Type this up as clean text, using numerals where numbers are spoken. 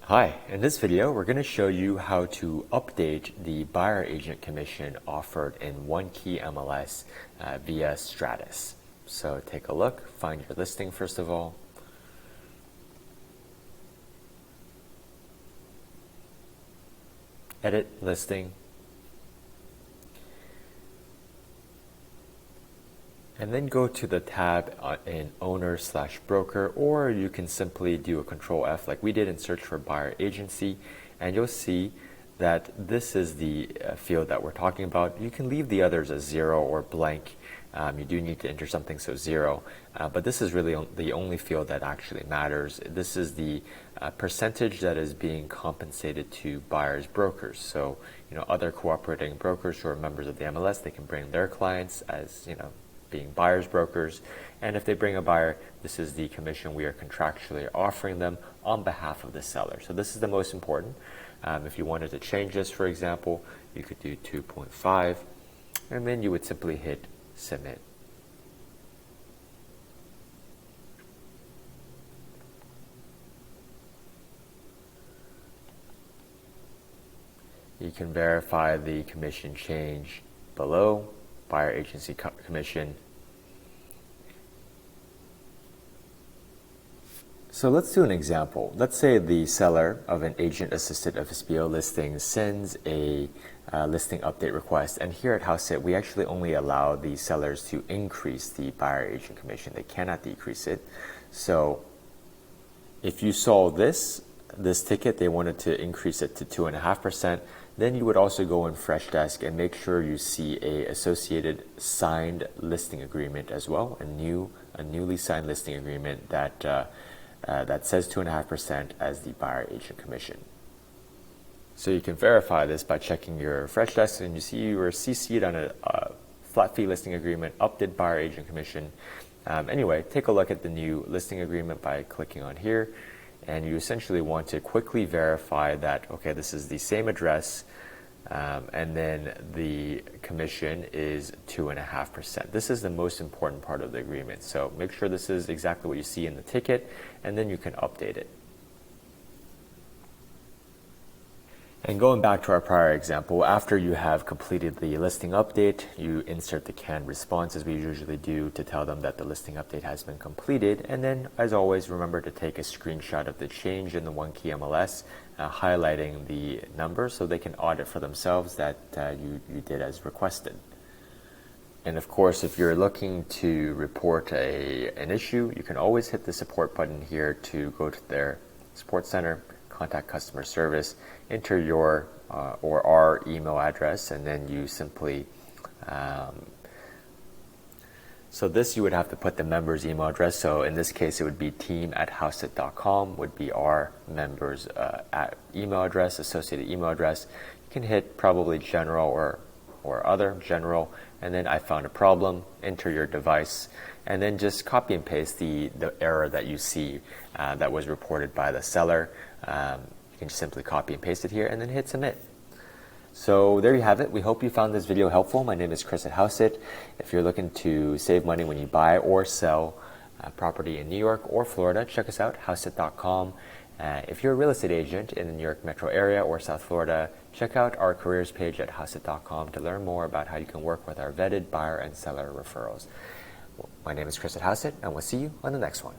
Hi, in this video we're going to show you how to update the buyer agent commission offered in OneKey MLS via Stratus. So take a look, find your listing first of all. Edit listing. And then go to the tab in owner/broker, or you can simply do a Control F like we did and search for buyer agency, and you'll see that this is the field that we're talking about. You can leave the others as 0 or blank. You do need to enter something, so 0, but this is really the only field that actually matters. This is the percentage that is being compensated to buyers brokers. So other cooperating brokers who are members of the MLS, they can bring their clients as being buyers brokers, and if they bring a buyer, this is the commission we are contractually offering them on behalf of the seller. So this is the most important. If you wanted to change this, for example, you could do 2.5, and then you would simply hit submit. You can verify the commission change below, buyer agency commission. So let's do an example. Let's say the seller of an agent-assisted FSBO listing sends a listing update request, and here at Hauseit, we actually only allow the sellers to increase the buyer agent commission. They cannot decrease it. So if you saw this ticket, they wanted to increase it to 2.5%, then you would also go in Freshdesk and make sure you see a associated signed listing agreement as well, a newly signed listing agreement that that says 2.5% as the buyer agent commission. So you can verify this by checking your Freshdesk, and you see you were CC'd on a flat fee listing agreement, updated buyer agent commission. Anyway, take a look at the new listing agreement by clicking on here, and you essentially want to quickly verify that, okay, this is the same address, and then the commission is 2.5%. This is the most important part of the agreement. So make sure this is exactly what you see in the ticket, and then you can update it. And going back to our prior example, after you have completed the listing update, you insert the canned response as we usually do to tell them that the listing update has been completed. And then, as always, remember to take a screenshot of the change in the OneKey MLS, highlighting the numbers so they can audit for themselves that you did as requested. And of course, if you're looking to report an issue, you can always hit the support button here to go to their support center, contact customer service, enter your or our email address, and then you simply so this you would have to put the member's email address. So in this case, it would be team@hauseit.com would be our members' email address, associated email address. You can hit probably general or other general, and then I found a problem, enter your device, and then just copy and paste the error that you see that was reported by the seller. You can just simply copy and paste it here and then hit submit. So there you have it. We hope you found this video helpful. My name is Chris at Hauseit. If you're looking to save money when you buy or sell property in New York or Florida, check us out, Hauseit.com. If you're a real estate agent in the New York metro area or South Florida, check out our careers page at Hauseit.com to learn more about how you can work with our vetted buyer and seller referrals. My name is Chris at Hauseit, and we'll see you on the next one.